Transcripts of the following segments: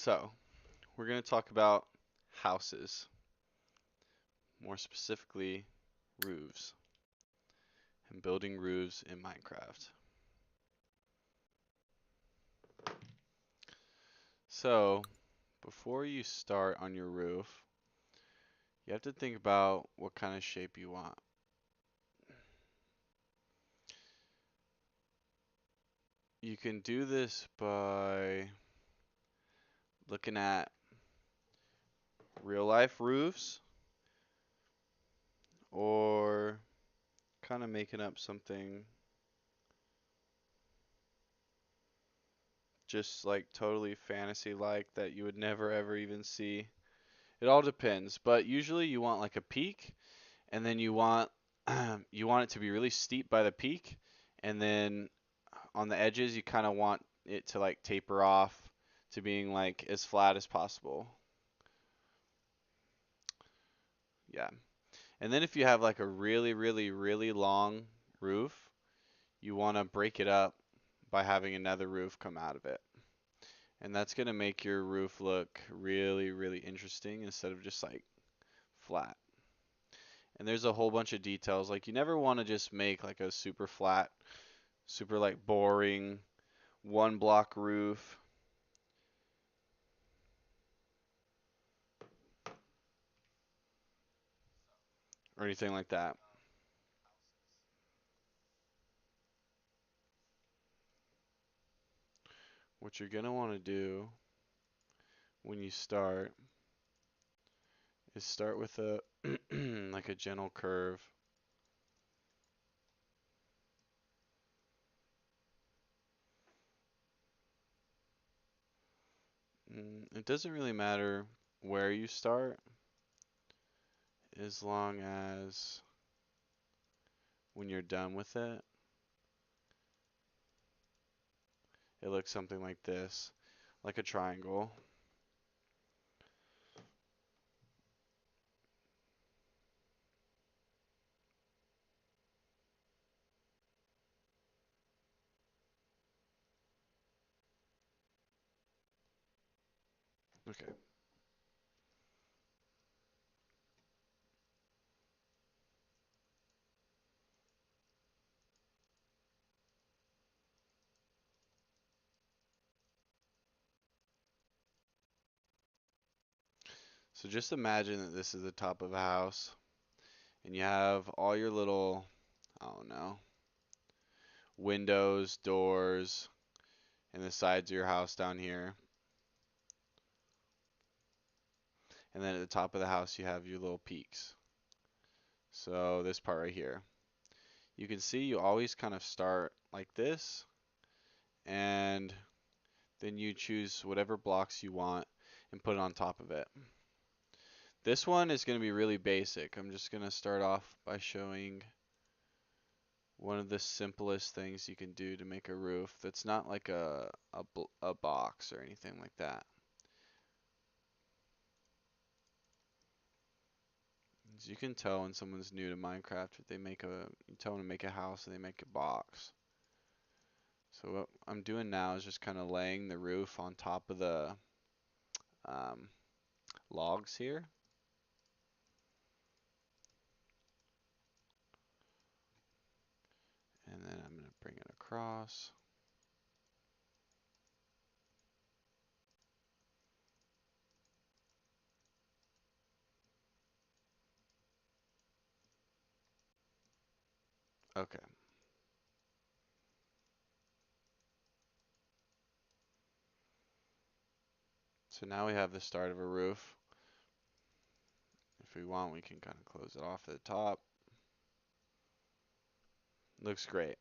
So, we're going to talk about houses, more specifically roofs, and building roofs in Minecraft. So, before you start on your roof, you have to think about what kind of shape you want. You can do this by looking at real life roofs or kind of making up something just like totally fantasy like that you would never ever even see. It all depends, but usually you want like a peak and then you want you want it to be really steep by the peak, and then on the edges you kind of want it to like taper off to being like as flat as possible. Yeah. And then if you have like a really really long roof, you want to break it up by having another roof come out of it. And that's going to make your roof look really interesting instead of just like flat. And there's a whole bunch of details. Like you never want to just make like a super flat, super like boring one block roof or anything like that. What you're going to want to do when you start is start with a like a gentle curve. It doesn't really matter where you start as long as when you're done with it, it looks something like this, like a triangle. Okay. So just imagine that this is the top of a house and you have all your little, I don't know, windows, doors, and the sides of your house down here. And then at the top of the house, you have your little peaks. So this part right here. You can see you always kind of start like this, and then you choose whatever blocks you want and put it on top of it. This one is going to be really basic. I'm just going to start off by showing one of the simplest things you can do to make a roof that's not like a box or anything like that. As you can tell when someone's new to Minecraft, if they make you tell them to make a house and they make a box. So what I'm doing now is just kind of laying the roof on top of the um, logs here. And then I'm going to bring it across. Okay. So now we have the start of a roof. If we want, we can kind of close it off at the top. Looks great.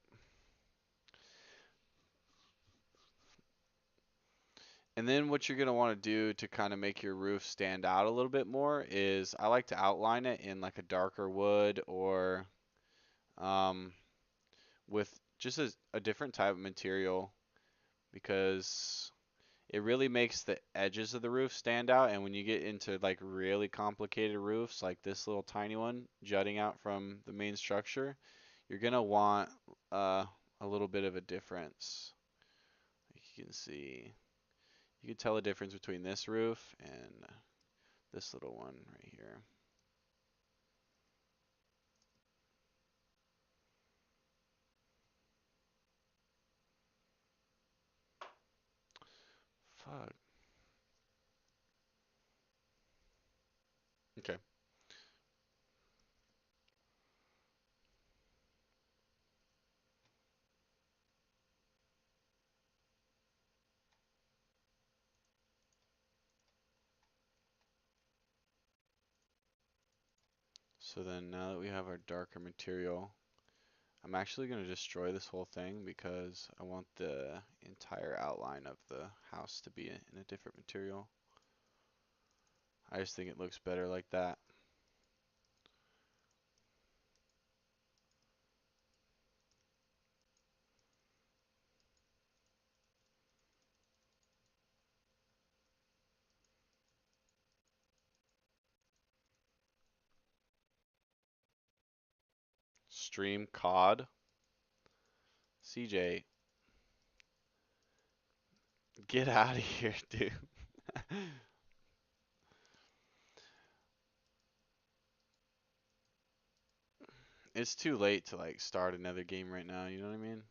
And then what you're going to want to do to kind of make your roof stand out a little bit more is I like to outline it in like a darker wood or um, with just a different type of material because it really makes the edges of the roof stand out. And when you get into like really complicated roofs, like this little tiny one jutting out from the main structure, you're gonna want uh, a little bit of a difference. Like you can see, You can tell the difference between this roof and this little one right here. Fuck. Okay. So then now that we have our darker material, I'm actually going to destroy this whole thing because I want the entire outline of the house to be in a different material. I just think it looks better like that. Stream COD. CJ, get out of here, dude. It's too late to like start another game right now, you know what I mean?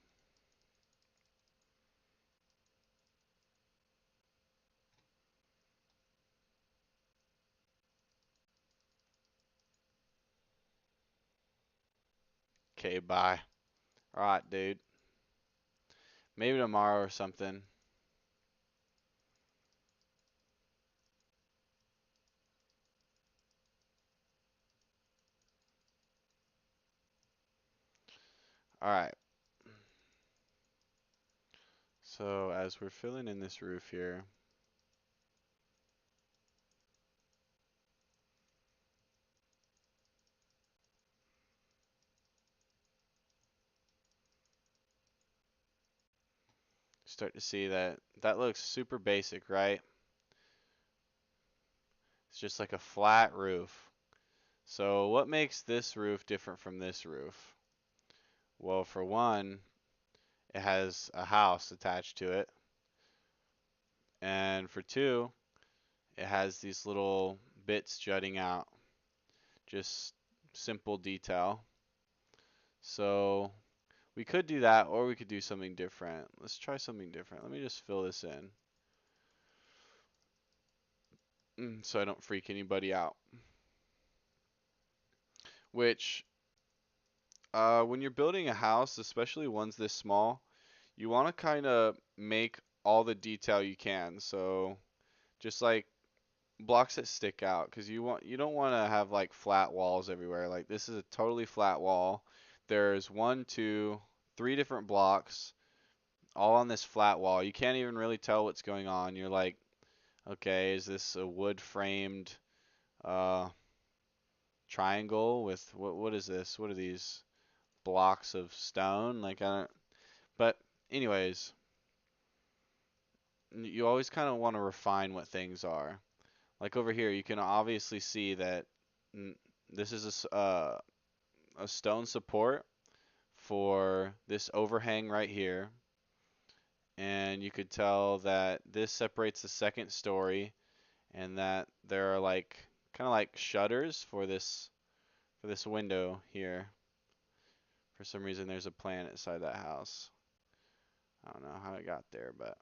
Okay, bye. Alright, dude. Maybe tomorrow or something. Alright. So as we're filling in this roof here, start to see that that looks super basic, right? It's just like a flat roof. So what makes this roof different from this roof? Well, for one, it has a house attached to it. And for two, it has these little bits jutting out. Just simple detail. So we could do that or we could do something different. Let's try something different. Let me just fill this in so I don't freak anybody out. Which, when you're building a house, especially ones this small, you want to kind of make all the detail you can. So just like blocks that stick out, because you don't want to have like flat walls everywhere. Like this is a totally flat wall. There's one, two, three different blocks all on this flat wall. You can't even really tell what's going on. You're like, okay, is this a wood framed uh, triangle with what is this? What are these blocks of stone? Like I don't. But anyways, you always kind of want to refine what things are. Like over here, you can obviously see that this is a stone support for this overhang right here, and you could tell that this separates the second story, and that there are like kind of like shutters for this window here. For some reason, there's a planet inside that house. I don't know how it got there, but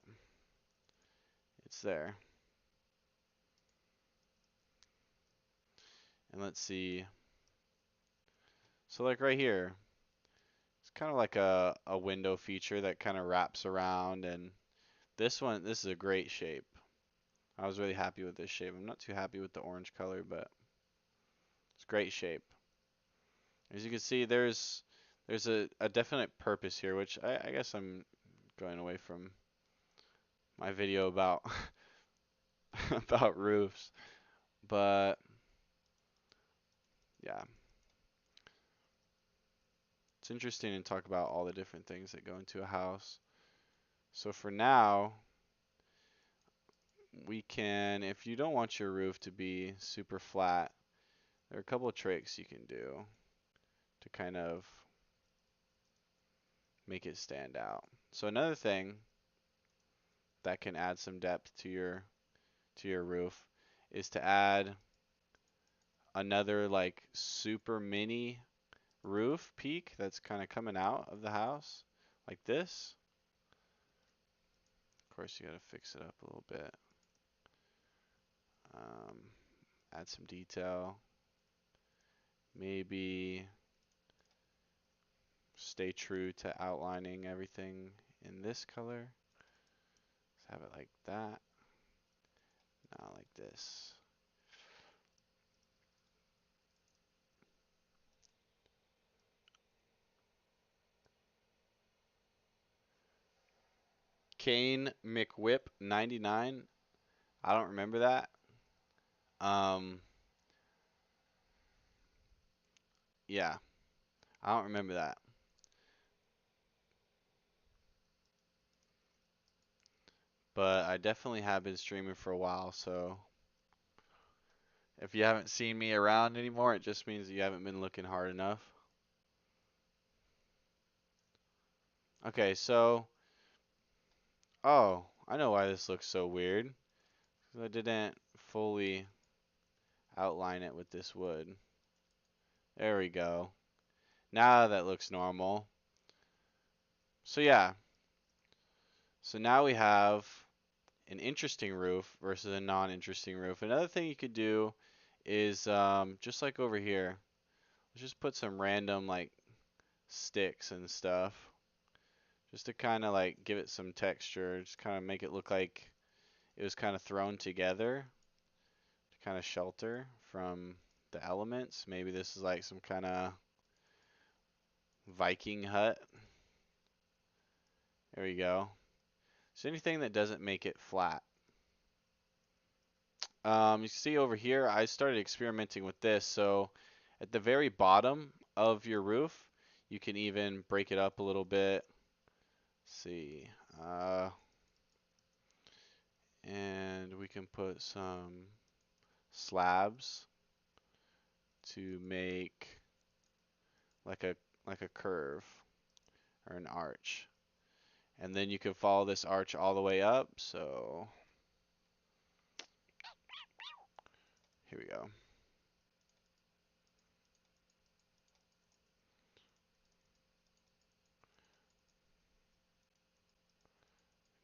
it's there. And let's see. So like right here, it's kind of like a window feature that kind of wraps around. And this is a great shape. I was really happy with this shape. I'm not too happy with the orange color, but it's great shape. As you can see, there's a definite purpose here, which I guess I'm going away from my video about about roofs. But yeah, it's interesting to talk about all the different things that go into a house. So for now, we can, if you don't want your roof to be super flat, there are a couple of tricks you can do to kind of make it stand out. So another thing that can add some depth to your roof is to add another like super mini roof peak that's kind of coming out of the house like this. Of course, you got to fix it up a little bit. Um, Add some detail. Maybe stay true to outlining everything in this color. Let's have it like that. Now like this. Kane McWhip 99. I don't remember that. Um, yeah, I don't remember that. But I definitely have been streaming for a while, so if you haven't seen me around anymore, it just means that you haven't been looking hard enough. Okay, so, oh, I know why this looks so weird. 'Cause I didn't fully outline it with this wood. There we go. Now that looks normal. So yeah, so now we have an interesting roof versus a non-interesting roof. Another thing you could do is just like over here, let's just put some random like sticks and stuff just to kind of like give it some texture, just kind of make it look like it was kind of thrown together to kind of shelter from the elements. Maybe this is like some kind of Viking hut. There we go. So anything that doesn't make it flat. You see over here, I started experimenting with this. So at the very bottom of your roof, you can even break it up a little bit. Let's see. And we can put some slabs to make like a curve or an arch. And then you can follow this arch all the way up. So here we go.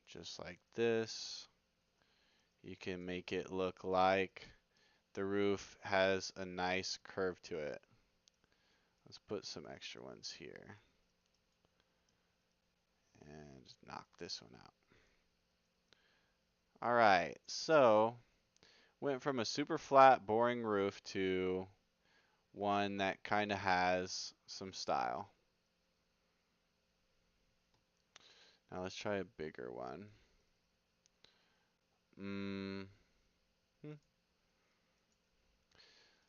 Just like this. You can make it look like the roof has a nice curve to it. Let's put some extra ones here. And knock this one out. Alright, so went from a super flat, boring roof to one that kind of has some style. Now let's try a bigger one.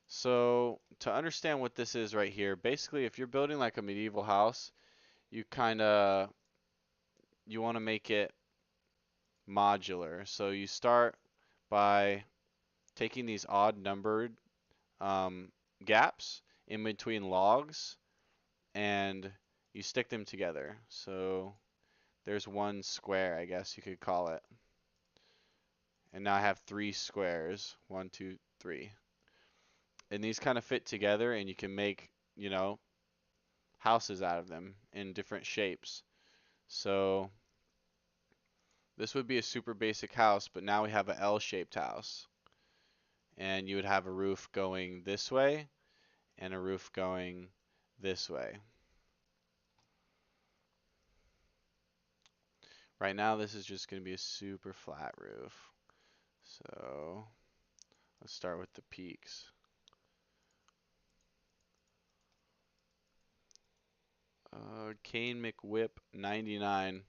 So to understand what this is right here, basically if you're building like a medieval house, you want to make it modular. So you start by taking these odd numbered um, gaps in between logs and you stick them together. So there's one square, I guess you could call it. And now I have 3 squares. 1, 2, 3. And these kind of fit together and you can make, houses out of them in different shapes. So this would be a super basic house, but now we have an L-shaped house. And you would have a roof going this way and a roof going this way. Right now this is just going to be a super flat roof. So let's start with the peaks. Kane McWhip 99.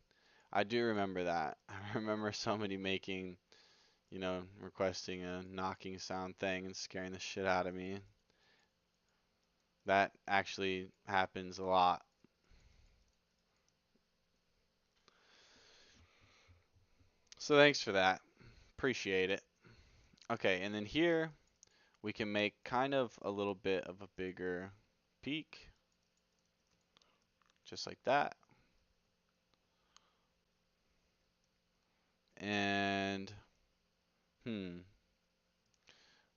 I do remember that. I remember somebody making, requesting a knocking sound thing and scaring the shit out of me. That actually happens a lot. So thanks for that. Appreciate it. Okay, and then here we can make kind of a little bit of a bigger peak. Just like that. And,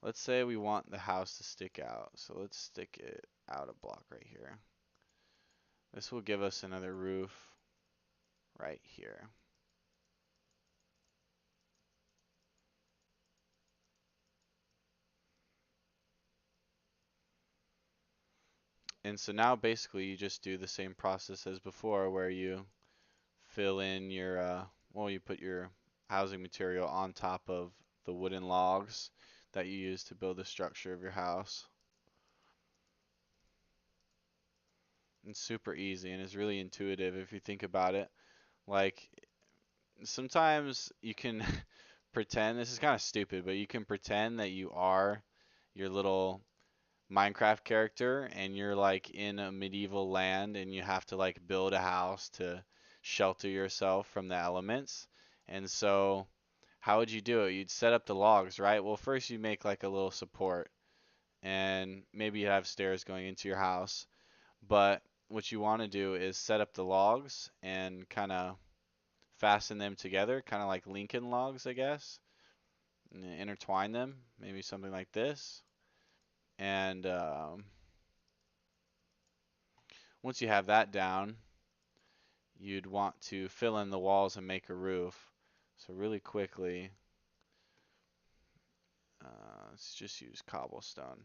let's say we want the house to stick out. So let's stick it out a block right here. This will give us another roof right here. And so now basically you just do the same process as before where you fill in your, well, you put your housing material on top of the wooden logs that you use to build the structure of your house. It's super easy and it's really intuitive if you think about it. Like, sometimes you can pretend, this is kind of stupid, but you can pretend that you are your little Minecraft character and you're like in a medieval land and you have to like build a house to shelter yourself from the elements. And so, how would you do it? You'd set up the logs, right? Well, first you make like a little support and maybe you have stairs going into your house. But what you want to do is set up the logs and kind of fasten them together, kind of like Lincoln logs, I guess, and intertwine them, maybe something like this. And once you have that down, you'd want to fill in the walls and make a roof. So really quickly, let's just use cobblestone.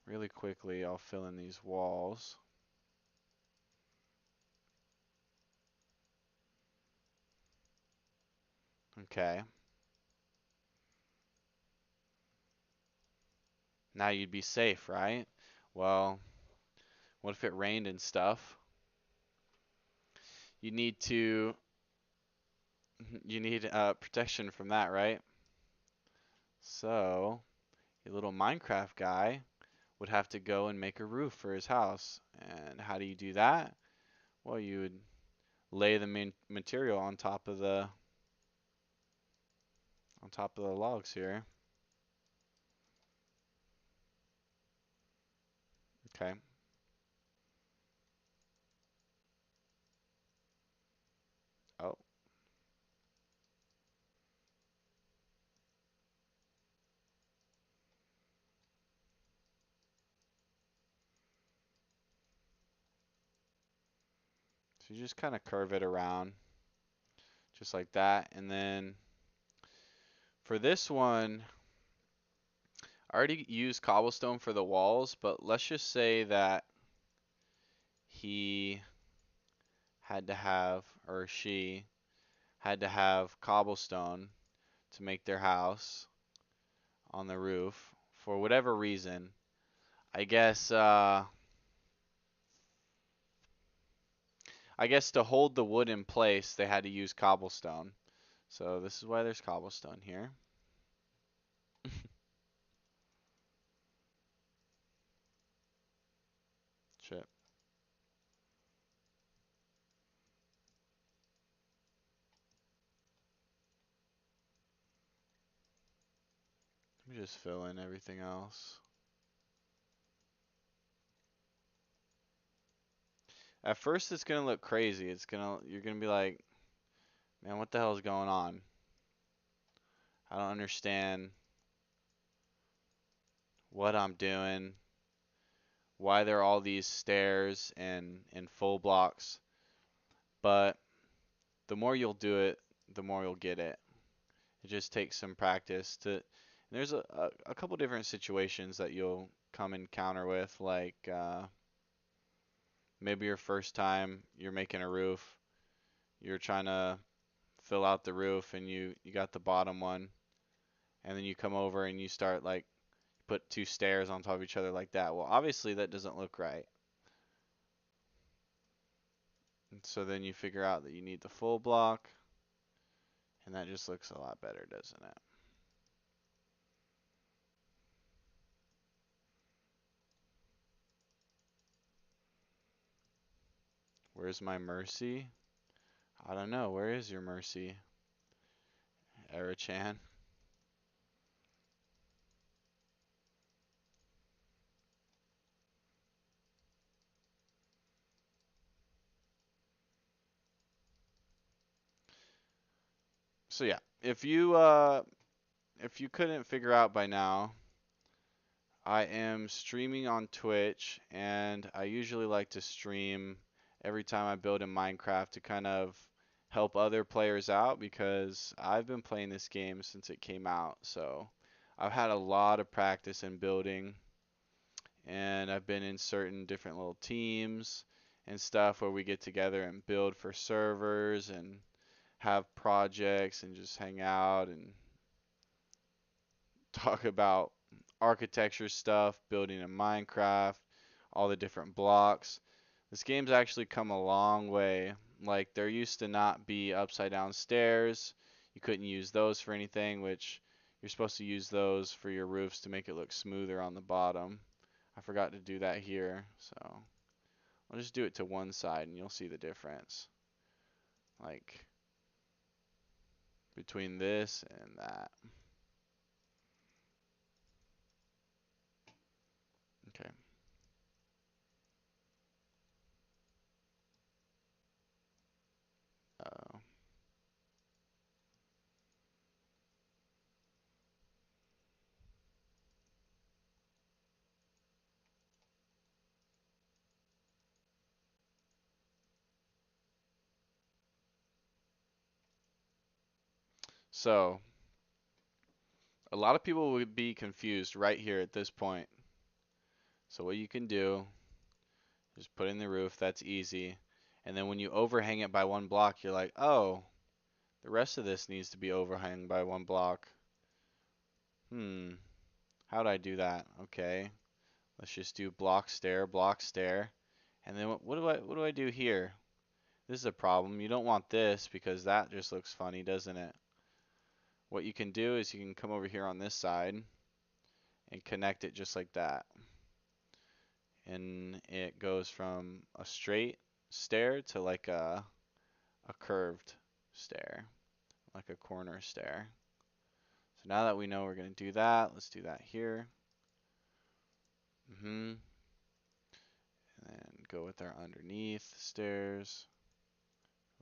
Really quickly, I'll fill in these walls. Okay. Now you'd be safe, right? Well, what if it rained and stuff? You need to, you need protection from that, right? So, your little Minecraft guy would have to go and make a roof for his house. And how do you do that? Well, you would lay the main material on top of the logs here. Okay. Oh, so you just kind of curve it around just like that. And then for this one, I already used cobblestone for the walls, but let's just say that he had to have, or she had to have cobblestone to make their house on the roof for whatever reason. I guess to hold the wood in place, they had to use cobblestone. So this is why there's cobblestone here. Shit. Let me just fill in everything else. At first it's gonna look crazy. You're gonna be like, man, what the hell is going on? I don't understand what I'm doing. Why there are all these stairs and full blocks. But the more you'll do it, the more you'll get it. It just takes some practice to. There's a couple different situations that you'll come encounter with, like maybe your first time you're making a roof, you're trying to fill out the roof and you got the bottom one, and then you come over and you start like put two stairs on top of each other like that. Well, obviously that doesn't look right. And so then you figure out that you need the full block, and that just looks a lot better, doesn't it? Where's my mercy? I don't know. Where is your mercy, Erichan? So yeah, if you couldn't figure out by now, I am streaming on Twitch, and I usually like to stream every time I build in Minecraft to kind of help other players out because I've been playing this game since it came out. So I've had a lot of practice in building, and I've been in certain different little teams and stuff where we get together and build for servers and have projects and just hang out and talk about architecture stuff, building in Minecraft, all the different blocks. This game's actually come a long way. Like, there used to not be upside down stairs. You couldn't use those for anything, which you're supposed to use those for your roofs to make it look smoother on the bottom. I forgot to do that here, so I'll just do it to one side and you'll see the difference. Like, between this and that. Okay. Uh, so, a lot of people would be confused right here at this point. So what you can do is put in the roof, that's easy. And then when you overhang it by one block, you're like, oh, the rest of this needs to be overhung by one block. How'd I do that? Okay, let's just do block stair, block stair. And then what do I do here? This is a problem. You don't want this because that just looks funny, doesn't it? What you can do is you can come over here on this side and connect it just like that. And it goes from a straight stair to like a curved stair, like a corner stair. So now that we know we're going to do that, let's do that here. And then go with our underneath stairs.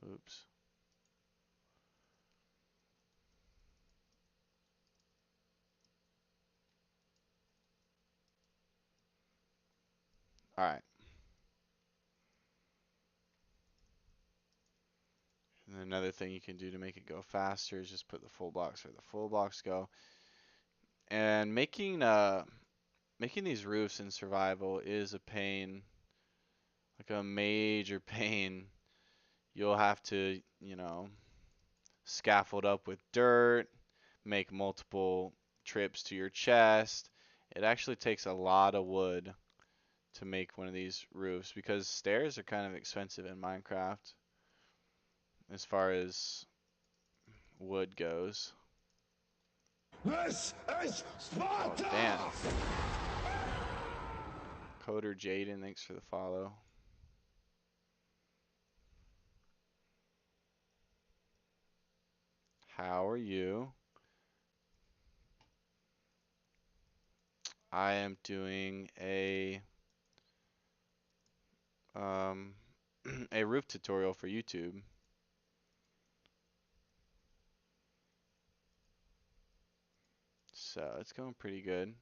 Oops. All right. And another thing you can do to make it go faster is just put the full blocks where the full blocks go. And making these roofs in survival is a pain, like a major pain. You'll have to, scaffold up with dirt, make multiple trips to your chest. It actually takes a lot of wood to make one of these roofs because stairs are kind of expensive in Minecraft as far as wood goes. This is Sparta! Oh, damn. Coder Jaden, thanks for the follow. How are you? I am doing um a roof tutorial for YouTube. So it's going pretty good.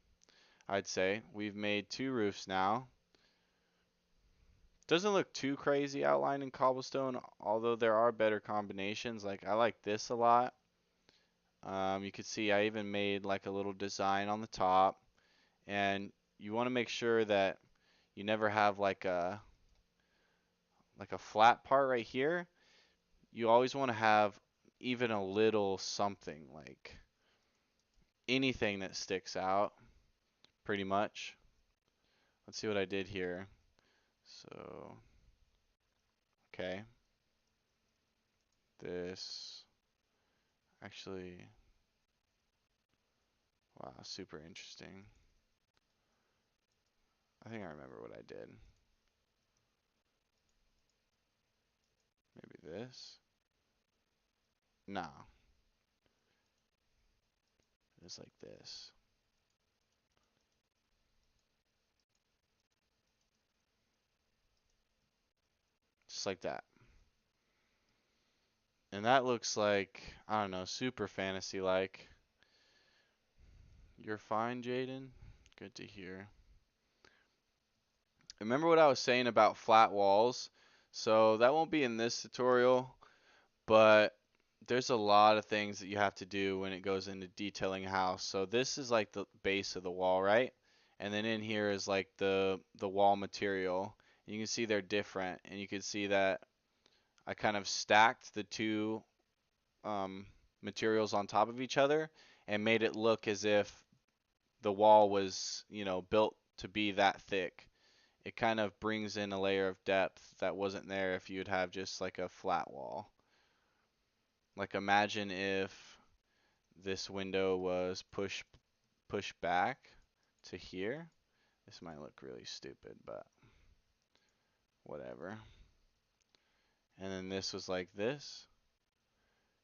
I'd say we've made 2 roofs now. Doesn't look too crazy outlined in cobblestone, although there are better combinations. Like I like this a lot. You can see I even made like a little design on the top, and you want to make sure that you never have like a flat part right here. You always want to have even a little something, like anything that sticks out, pretty much. Let's see what I did here. So, okay. This actually, wow, super interesting. I think I remember what I did. Maybe this? No. It's like this. Just like that. And that looks like, I don't know, super fantasy-like. You're fine, Jaden? Good to hear. Remember what I was saying about flat walls? So that won't be in this tutorial, but there's a lot of things that you have to do when it goes into detailing a house. So this is like the base of the wall, right? And then in here is like the wall material. You can see they're different, and you can see that I kind of stacked the two um, materials on top of each other and made it look as if the wall was, built to be that thick. It kind of brings in a layer of depth that wasn't there if you'd have just like a flat wall. Like imagine if this window was pushed back to here. This might look really stupid, but whatever. And then this was like this,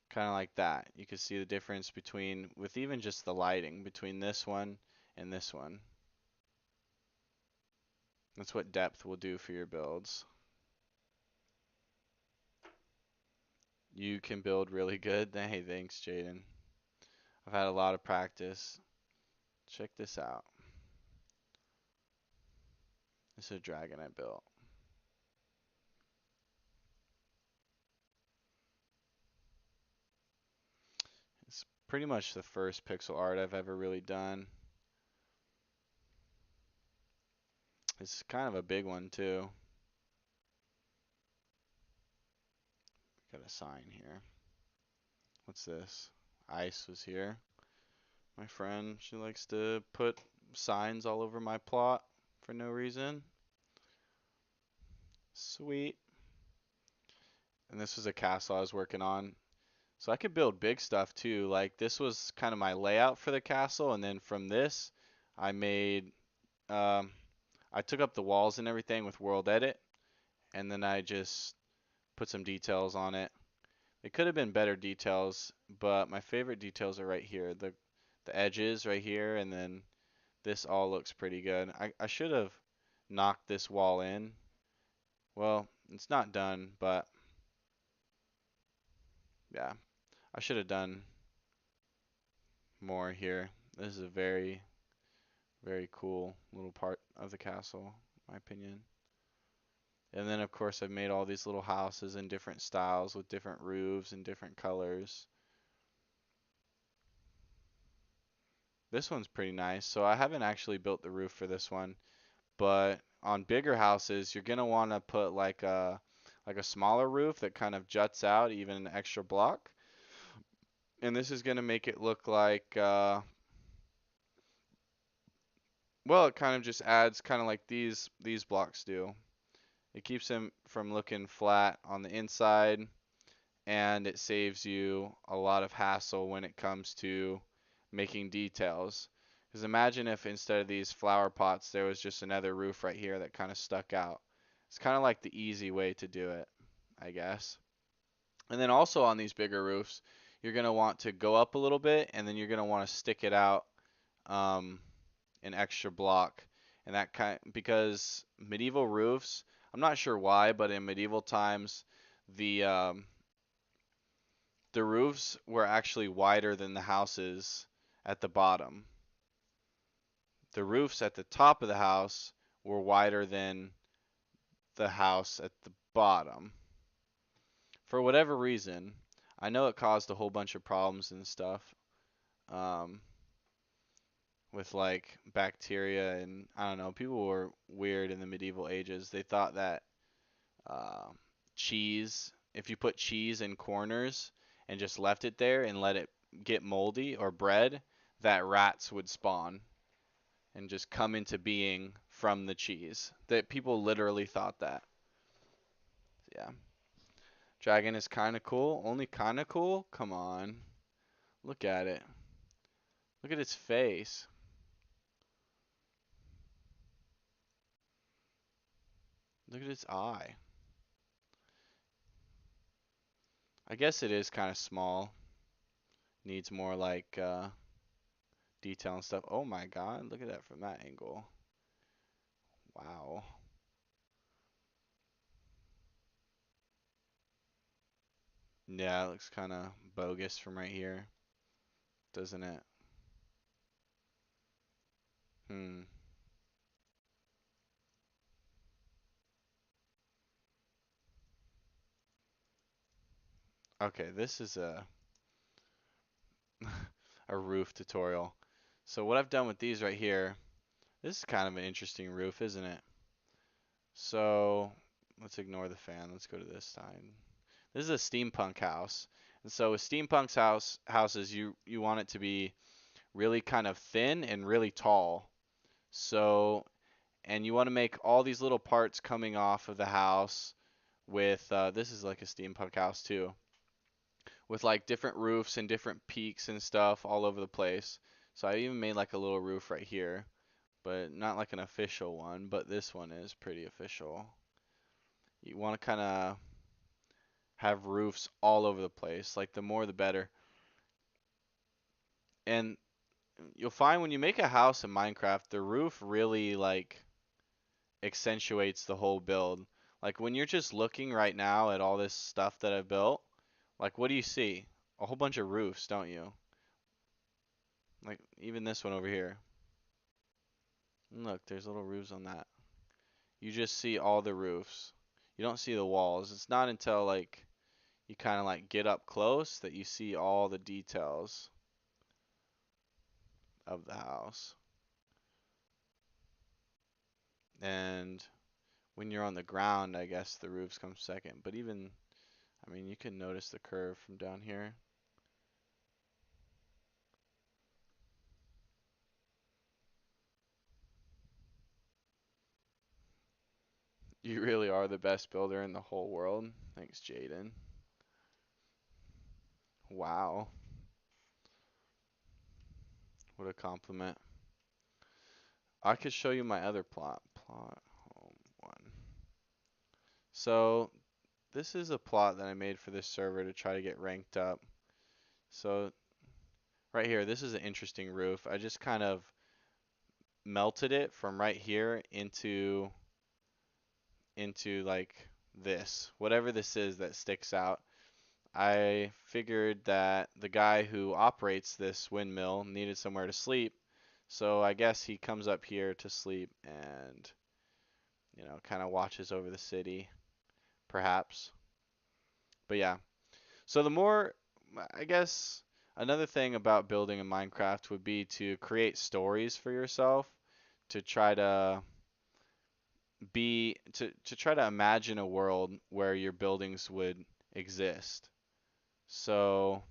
kind of like that. You can see the difference between, with even just the lighting, between this one and this one. That's what depth will do for your builds. You can build really good. Hey, thanks, Jaden. I've had a lot of practice. Check this out. This is a dragon I built. It's pretty much the first pixel art I've ever really done. It's kind of a big one too. Got a sign here. What's this? Ice was here. My friend, she likes to put signs all over my plot for no reason. Sweet. And this was a castle I was working on. So I could build big stuff too. Like this was kind of my layout for the castle, and then from this, I made, I took up the walls and everything with World Edit, and then I just put some details on it. It could have been better details, but my favorite details are right here. The edges right here, and then this all looks pretty good. I should have knocked this wall in. Well, it's not done, but yeah, I should have done more here. This is a very, very cool little part of the castle, in my opinion. And then of course I've made all these little houses in different styles with different roofs and different colors. This one's pretty nice. So I haven't actually built the roof for this one, but on bigger houses you're gonna want to put like a smaller roof that kind of juts out even an extra block. And this is gonna make it look like well, it kind of just adds kind of like these blocks do. It keeps them from looking flat on the inside, and it saves you a lot of hassle when it comes to making details. Because imagine if instead of these flower pots, there was just another roof right here that kind of stuck out. It's kind of like the easy way to do it, I guess. And then also on these bigger roofs, you're going to want to go up a little bit, and then you're going to want to stick it out um, an extra block. And that kind, because medieval roofs, I'm not sure why, but in medieval times, the the roofs were actually wider than the houses at the bottom. The roofs at the top of the house were wider than the house at the bottom. For whatever reason, I know it caused a whole bunch of problems and stuff um, with like bacteria and I don't know. People were weird in the medieval ages. They thought that uh, cheese, if you put cheese in corners and just left it there and let it get moldy or bread, that rats would spawn and just come into being from the cheese. That people literally thought that. Yeah. Dragon is kind of cool. Only kind of cool? Come on. Look at it. Look at its face. Look at its eye. I guess it is kind of small. Needs more like detail and stuff. Oh my god, look at that from that angle. Wow. Yeah, it looks kind of bogus from right here, doesn't it? Hmm. Okay, this is a a roof tutorial. So what I've done with these right here, this is kind of an interesting roof, isn't it? So let's ignore the fan. Let's go to this side. This is a steampunk house. And so with houses, you want it to be really kind of thin and really tall. So and you want to make all these little parts coming off of the house with this is like a steampunk house too, with like different roofs and different peaks and stuff all over the place. So I even made like a little roof right here, but not like an official one, but this one is pretty official. You want to kind of have roofs all over the place, like the more the better. And you'll find when you make a house in Minecraft, the roof really like accentuates the whole build. Like when you're just looking right now at all this stuff that I've built, like what do you see? A whole bunch of roofs, don't you? Like even this one over here. And look, there's little roofs on that. You just see all the roofs. You don't see the walls. It's not until like you kind of like get up close that you see all the details of the house. And when you're on the ground, I guess the roofs come second. But even, I mean, you can notice the curve from down here. You really are the best builder in the whole world. Thanks, Jaden. Wow. What a compliment. I could show you my other plot. Plot home one. So this is a plot that I made for this server to try to get ranked up. So right here, this is an interesting roof. I just kind of melted it from right here into like this. Whatever this is that sticks out. I figured that the guy who operates this windmill needed somewhere to sleep, so I guess he comes up here to sleep and, kind of watches over the city, perhaps. But yeah, so the more, I guess, another thing about building in Minecraft would be to create stories for yourself, to try to to try to imagine a world where your buildings would exist. So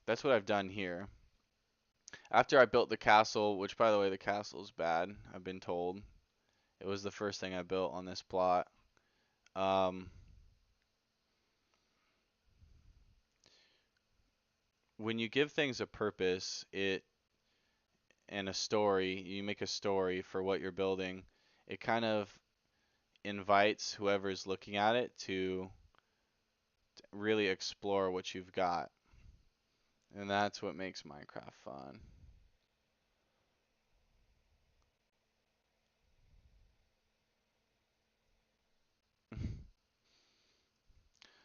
that's what I've done here. After I built the castle, which by the way, the castle's bad, I've been told. It was the first thing I built on this plot. Um, when you give things a purpose, it and a story, you make a story for what you're building, it kind of invites whoever's looking at it to really explore what you've got. And that's what makes Minecraft fun.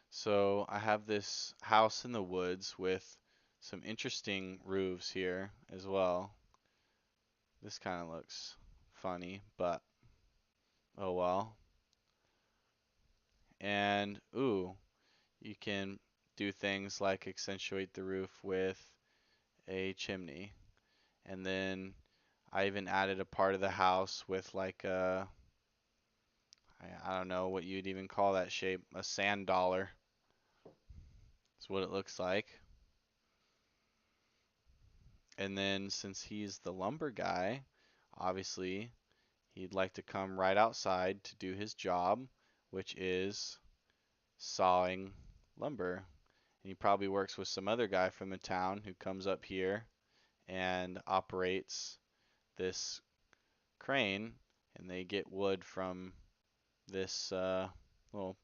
So I have this house in the woods with some interesting roofs here as well. This kind of looks funny, but oh well. And ooh, you can do things like accentuate the roof with a chimney. And then I even added a part of the house with like a, I don't know what you'd even call that shape, a sand dollar. That's what it looks like. And then since he's the lumber guy, obviously he'd like to come right outside to do his job, which is sawing lumber. And he probably works with some other guy from the town who comes up here and operates this crane, and they get wood from this little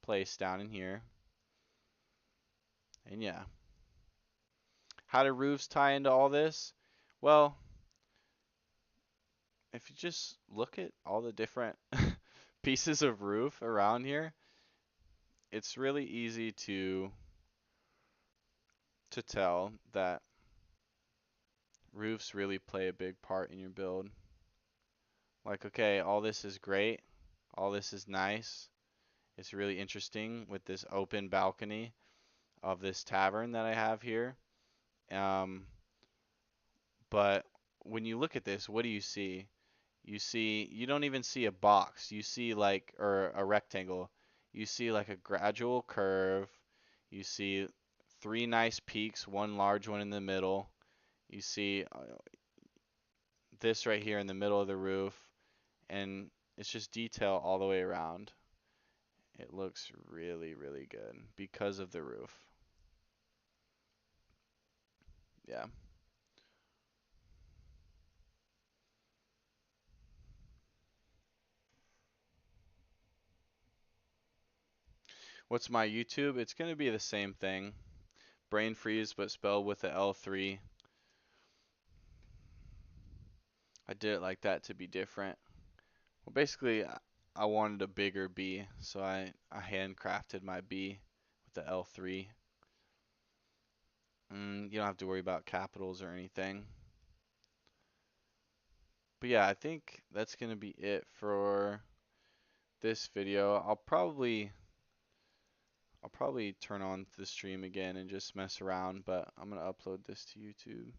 place down in here. And yeah, how do roofs tie into all this? Well, if you just look at all the different pieces of roof around here, it's really easy to tell that roofs really play a big part in your build. Like, okay, all this is great, all this is nice. It's really interesting with this open balcony of this tavern that I have here. Um, but when you look at this, what do you see? You don't even see a box. You see like, or a rectangle. You see like a gradual curve. You see three nice peaks, one large one in the middle. You see this right here in the middle of the roof, and it's just detail all the way around. It looks really, really good because of the roof. Yeah. What's my YouTube? It's going to be the same thing. Brain freeze, but spelled with the L3. I did it like that to be different. Well, basically, I wanted a bigger B, so I handcrafted my B with the L3. You don't have to worry about capitals or anything. But yeah, I think that's going to be it for this video. I'll probably turn on the stream again and just mess around, but I'm going to upload this to YouTube.